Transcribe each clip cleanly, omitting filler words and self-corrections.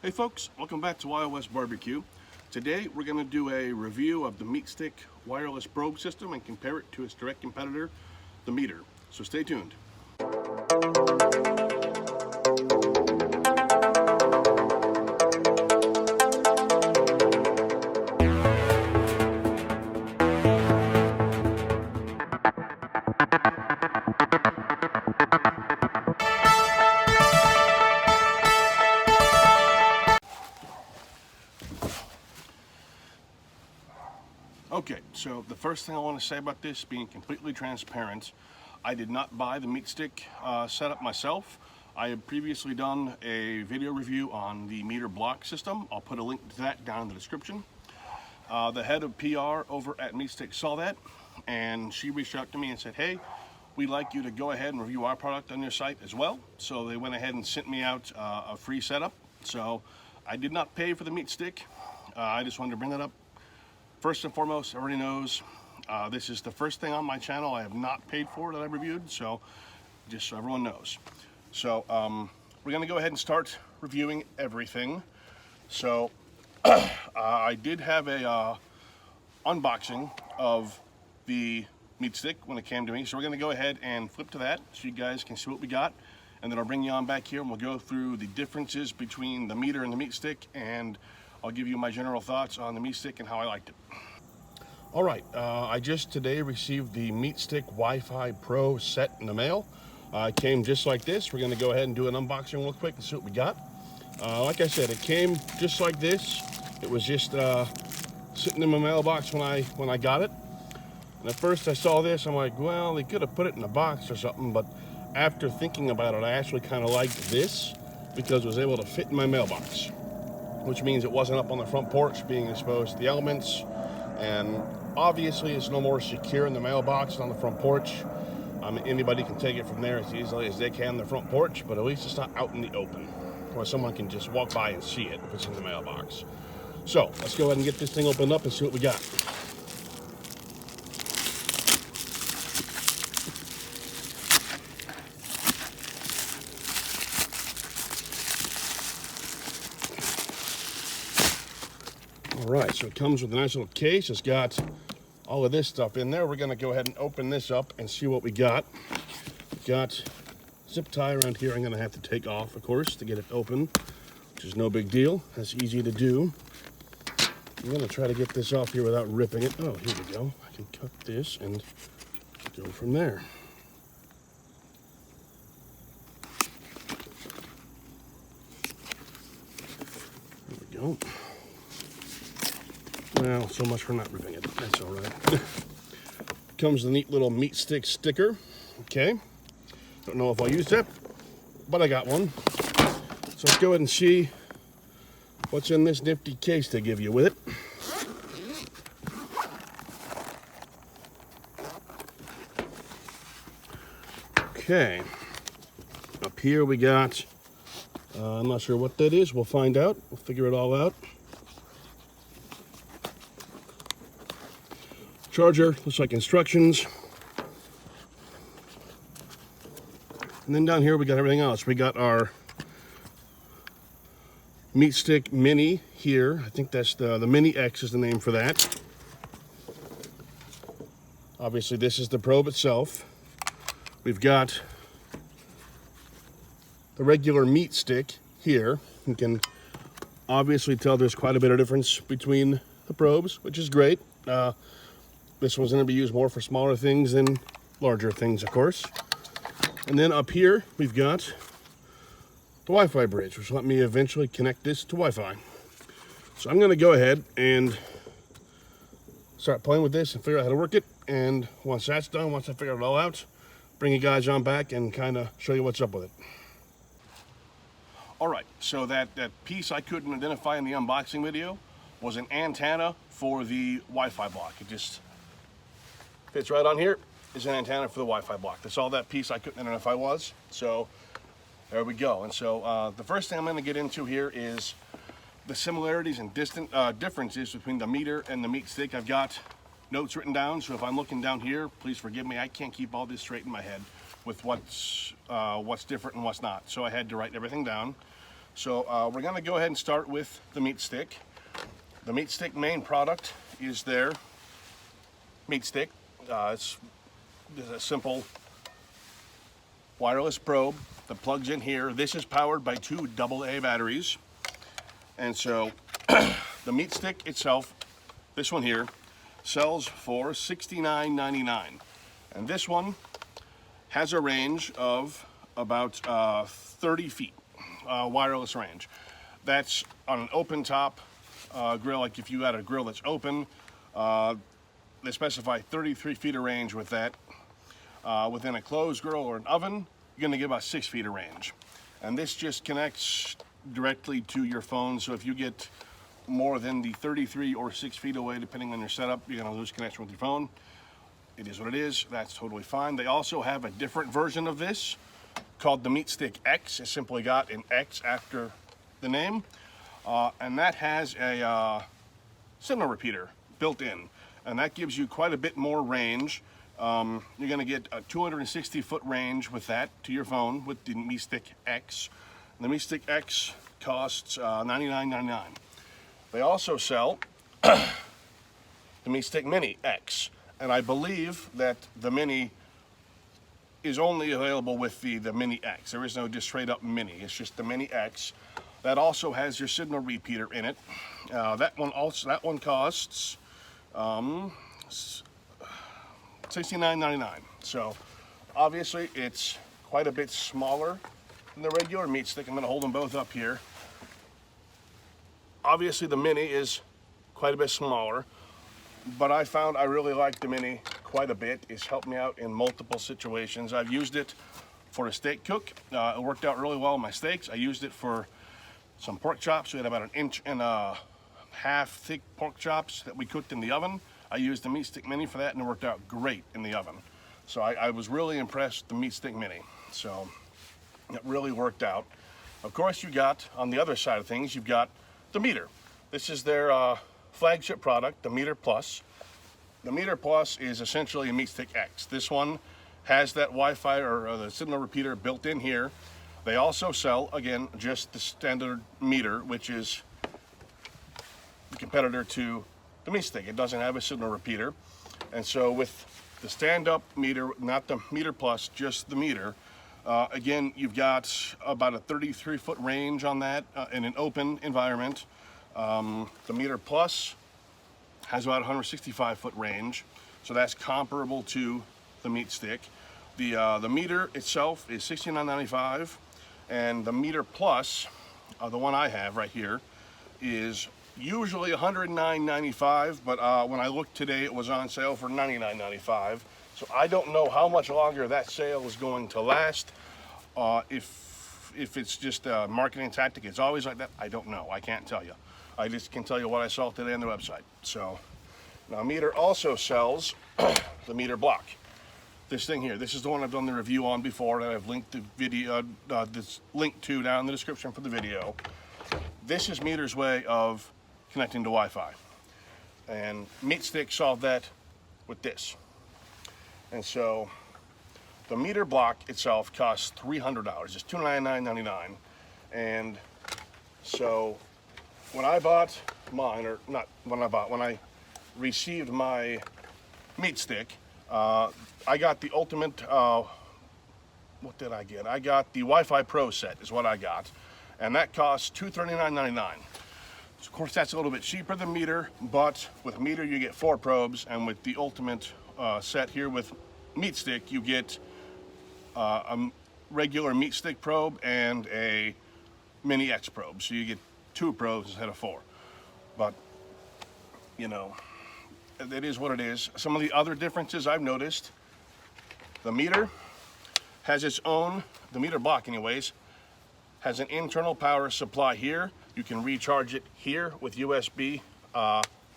Hey folks, welcome back to Wild West Barbecue. Today we're going to do a review of the Meatstick wireless probe system and compare it to its direct competitor, the Meater. So stay tuned. Okay, so the first thing I want to say about this, being completely transparent, I did not buy the Meatstick setup myself. I had previously done a video review on the Meater block system. I'll put a link to that down in the description. The head of PR over at Meatstick saw that, and she reached out to me and said, hey, we'd like you to go ahead and review our product on your site as well. So they went ahead and sent me out a free setup. So I did not pay for the Meatstick. I just wanted to bring that up. First and foremost, everybody knows this is the first thing on my channel I have not paid for that I reviewed, so just so everyone knows. So we're going to go ahead and start reviewing everything. So I did have a unboxing of the Meatstick when it came to me, so we're going to go ahead and flip to that so you guys can see what we got, and then I'll bring you on back here and we'll go through the differences between the Meater and the Meatstick, and I'll give you my general thoughts on the Meatstick and how I liked it. All right, I just today received the Meatstick Wi-Fi Pro set in the mail. It came just like this. We're gonna go ahead and do an unboxing real quick and see what we got. Like I said, it came just like this. It was just sitting in my mailbox when I got it. And at first I saw this, I'm like, well, they could have put it in a box or something, but after thinking about it, I actually kind of liked this because it was able to fit in my mailbox, which means it wasn't up on the front porch being exposed to the elements, and obviously it's no more secure in the mailbox than on the front porch. Anybody can take it from there as easily as they can on the front porch, but at least it's not out in the open where someone can just walk by and see it if it's in the mailbox. So let's go ahead and get this thing opened up and see what we got. All right, so it comes with a nice little case. It's got all of this stuff in there. We're gonna go ahead and open this up and see what we got. We've got zip tie around here I'm gonna have to take off, of course, to get it open, which is no big deal. That's easy to do. I'm gonna try to get this off here without ripping it. Oh, here we go. I can cut this and go from there. There we go. Well, so much for not ripping it. That's all right. Comes the neat little Meatstick sticker. Okay. Don't know if I'll use that, but I got one. So let's go ahead and see what's in this nifty case they give you with it. Okay. Up here we got, I'm not sure what that is. We'll find out. We'll figure it all out. Charger, looks like instructions. And then down here we got everything else. We got our Meatstick Mini here. I think that's the Mini X is the name for that. Obviously this is the probe itself. We've got the regular Meatstick here. You can obviously tell there's quite a bit of difference between the probes, which is great. This one's going to be used more for smaller things than larger things, of course. And then up here, we've got the Wi-Fi bridge, which will let me eventually connect this to Wi-Fi. So I'm going to go ahead and start playing with this and figure out how to work it. And once that's done, once I figure it all out, bring you guys on back and kind of show you what's up with it. All right, so that piece I couldn't identify in the unboxing video was an antenna for the Wi-Fi block. It just fits right on here. Is an antenna for the Wi-Fi block. That's all that piece I couldn't identify was. So there we go. And so the first thing I'm going to get into here is the similarities and differences between the Meater and the Meatstick. I've got notes written down, so if I'm looking down here, please forgive me. I can't keep all this straight in my head with what's different and what's not. So I had to write everything down. So we're going to go ahead and start with the Meatstick. The Meatstick main product is their Meatstick. It's a simple wireless probe that plugs in here. This is powered by two AA batteries. And so the Meatstick itself, this one here, sells for $69.99. And this one has a range of about 30 feet, wireless range. That's on an open top grill. Like if you had a grill that's open, they specify 33 feet of range with that. Within a closed grill or an oven, you're gonna get about 6 feet of range. And this just connects directly to your phone. So if you get more than the 33 or 6 feet away, depending on your setup, you're gonna lose connection with your phone. It is what it is. That's totally fine. They also have a different version of this called the Meatstick X. It simply got an X after the name. And that has a signal repeater built in. And that gives you quite a bit more range. You're going to get a 260-foot range with that to your phone with the Meatstick X. And the Meatstick X costs $99.99. They also sell the Meatstick Mini X. And I believe that the Mini is only available with the Mini X. There is no just straight up Mini. It's just the Mini X. That also has your signal repeater in it. That one costs $69.99. So obviously it's quite a bit smaller than the regular Meatstick. I'm going to hold them both up here. Obviously the Mini is quite a bit smaller, but I found I really like the Mini quite a bit. It's helped me out in multiple situations. I've used it for a steak cook. It worked out really well with my steaks. I used it for some pork chops. We had about 1.5 inch thick pork chops that we cooked in the oven. I used the Meatstick Mini for that, and it worked out great in the oven. So I was really impressed with the Meatstick Mini. So it really worked out. Of course, you got, on the other side of things, you've got the Meter. This is their flagship product, the Meter Plus. The Meter Plus is essentially a Meatstick X. This one has that Wi-Fi or the signal repeater built in here. They also sell, again, just the standard Meter, which is the competitor to the Meatstick. It doesn't have a signal repeater. And so with the stand-up Meter, not the Meter Plus, just the Meter, again, you've got about a 33-foot range on that in an open environment. The Meter Plus has about 165-foot range, so that's comparable to the Meatstick. The Meter itself is $69.95, and the Meter Plus, the one I have right here, is usually $109.95, but when I looked today, it was on sale for $99.95. So I don't know how much longer that sale is going to last. If it's just a marketing tactic, it's always like that. I don't know. I can't tell you. I just can tell you what I saw today on the website. So now Meter also sells the Meter Block. This thing here. This is the one I've done the review on before, and I've linked the video, this link to down in the description for the video. This is Meter's way of connecting to Wi-Fi, and Meatstick solved that with this. And so the Meter Block itself costs $300. It's $299.99. And so when I bought mine, or not when I received my Meatstick, I got the ultimate, what did I get? I got the Wi-Fi Pro set is what I got. And that costs $239.99. So of course, that's a little bit cheaper than Meter, but with Meter you get 4 probes, and with the ultimate set here with Meatstick, you get a regular Meatstick probe and a Mini X probe. So you get 2 probes instead of 4. But, you know, it is what it is. Some of the other differences I've noticed, the Meter has its own, the Meter Block anyways, has an internal power supply here. You can recharge it here with USB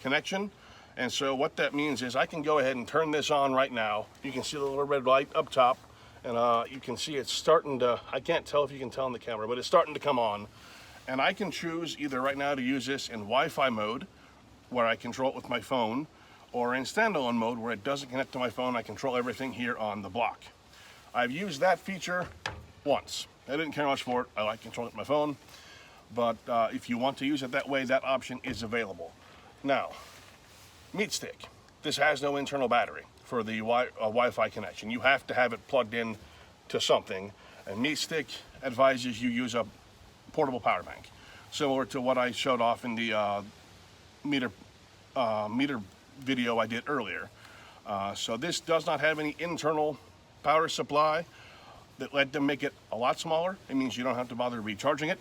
connection. And so what that means is I can go ahead and turn this on right now. You can see the little red light up top, and you can see it's starting to, I can't tell if you can tell on the camera, but it's starting to come on. And I can choose either right now to use this in Wi-Fi mode, where I control it with my phone, or in standalone mode where it doesn't connect to my phone. I control everything here on the block. I've used that feature once. I didn't care much for it. I like controlling it with my phone. but if you want to use it that way, that option is available. Now, Meatstick. This has no internal battery for the Wi-Fi connection. You have to have it plugged in to something, and Meatstick advises you use a portable power bank, similar to what I showed off in the meter video I did earlier. So this does not have any internal power supply. That let them make it a lot smaller. It means you don't have to bother recharging it.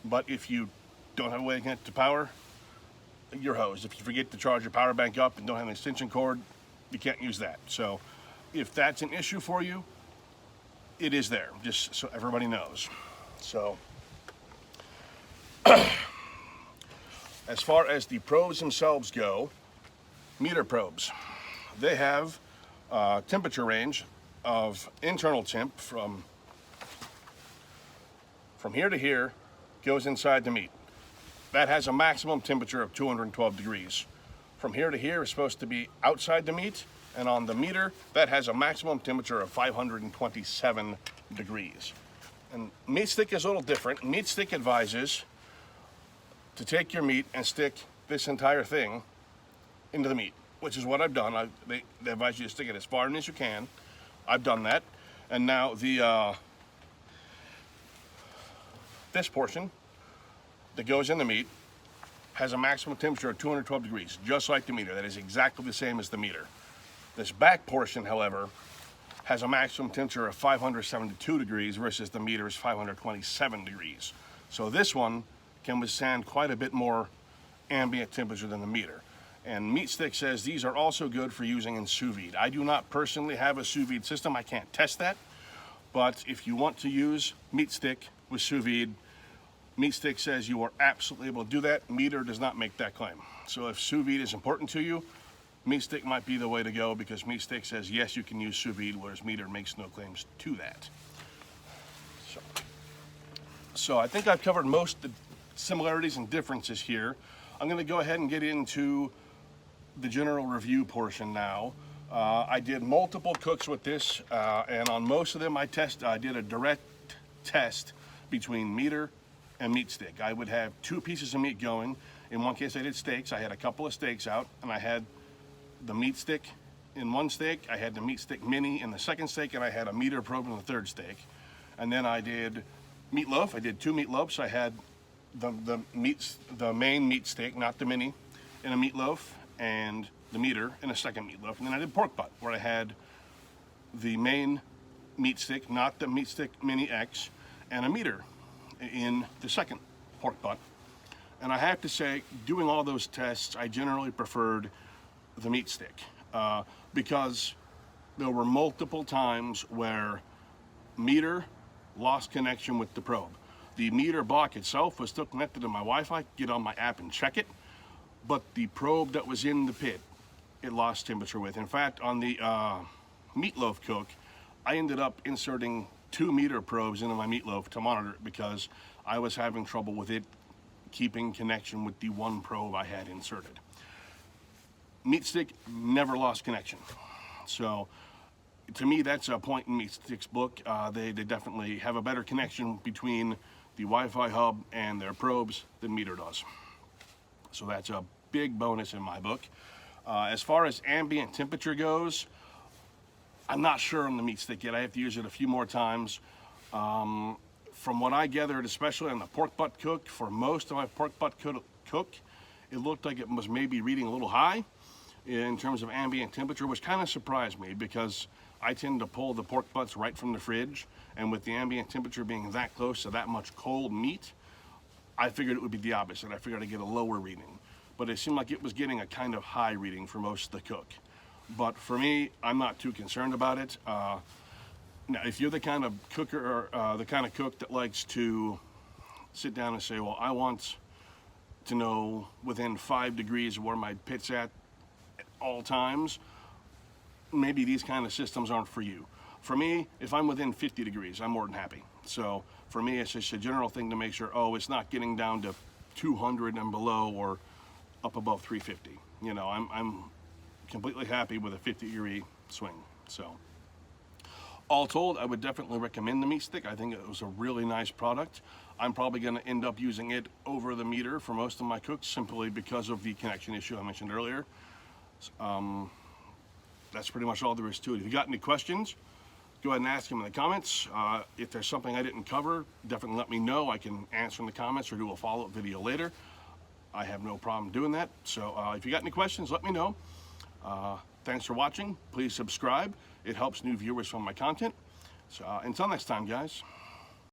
But if you don't have a way to connect to power, you're hosed. If you forget to charge your power bank up and don't have an extension cord, you can't use that. So if that's an issue for you, it is there, just so everybody knows. So as far as the probes themselves go, meter probes, they have temperature range of internal temp from here to here, goes inside the meat. That has a maximum temperature of 212 degrees. From here to here is supposed to be outside the meat, and on the meter, that has a maximum temperature of 527 degrees. And Meatstick is a little different. Meatstick advises to take your meat and stick this entire thing into the meat, which is what I've done. They advise you to stick it as far in as you can. I've done that. And now this portion that goes in the meat has a maximum temperature of 212 degrees, just like the meter. That is exactly the same as the meter. This back portion, however, has a maximum temperature of 572 degrees versus the meter's 527 degrees. So this one can withstand quite a bit more ambient temperature than the meter. And Meatstick says these are also good for using in sous vide. I do not personally have a sous vide system. I can't test that. But if you want to use Meatstick with sous vide, Meatstick says you are absolutely able to do that. Meter does not make that claim. So if sous vide is important to you, Meatstick might be the way to go, because Meatstick says yes, you can use sous vide, whereas Meter makes no claims to that. So I think I've covered most of the similarities and differences here. I'm going to go ahead and get into the general review portion now. I did multiple cooks with this, and on most of them I did a direct test between Meter and Meatstick. I would have two pieces of meat going. In one case I did steaks. I had a couple of steaks out, and I had the Meatstick in one steak, I had the Meatstick Mini in the second steak, and I had a Meter probe in the third steak. And then I did meatloaf. I did two meatloafs. I had the main Meatstick, not the Mini, in a meatloaf, and the Meter in a second meatloaf. And then I did pork butt, where I had the main Meatstick, not the Meatstick Mini X, and a Meter in the second pork butt. And I have to say, doing all those tests, I generally preferred the Meatstick, because there were multiple times where Meter lost connection with the probe. The Meter block itself was still connected to my Wi-Fi, get on my app and check it, but the probe that was in the pit, it lost temperature with. In fact, on the meatloaf cook, I ended up inserting 2 Meter probes into my meatloaf to monitor it, because I was having trouble with it keeping connection with the one probe I had inserted. Meatstick never lost connection. So to me, that's a point in Meatstick's book. They definitely have a better connection between the Wi-Fi hub and their probes than Meter does. So that's a big bonus in my book. As far as ambient temperature goes, I'm not sure on the Meatstick yet. I have to use it a few more times. From what I gathered, especially on the pork butt cook, for most of my pork butt cook, it looked like it was maybe reading a little high in terms of ambient temperature, which kind of surprised me, because I tend to pull the pork butts right from the fridge, and with the ambient temperature being that close to that much cold meat, I figured it would be the opposite. I figured I'd get a lower reading, but it seemed like it was getting a kind of high reading for most of the cook. But for me, I'm not too concerned about it. Now, if you're the kind of cooker, or the kind of cook that likes to sit down and say, well, I want to know within 5 degrees where my pit's at all times, maybe these kind of systems aren't for you. For me, if I'm within 50 degrees, I'm more than happy. So for me, it's just a general thing to make sure, oh, it's not getting down to 200 and below, or up above 350. You know, I'm completely happy with a 50-degree swing. So all told, I would definitely recommend the Meatstick. I think it was a really nice product. I'm probably going to end up using it over the meter for most of my cooks simply because of the connection issue I mentioned earlier. That's pretty much all there is to it. If you got any questions, go ahead and ask them in the comments. If there's something I didn't cover, definitely let me know. I can answer in the comments or do a follow-up video later. I have no problem doing that. So if you got any questions, let me know. Thanks for watching. Please subscribe. It helps new viewers find my content. So until next time, guys.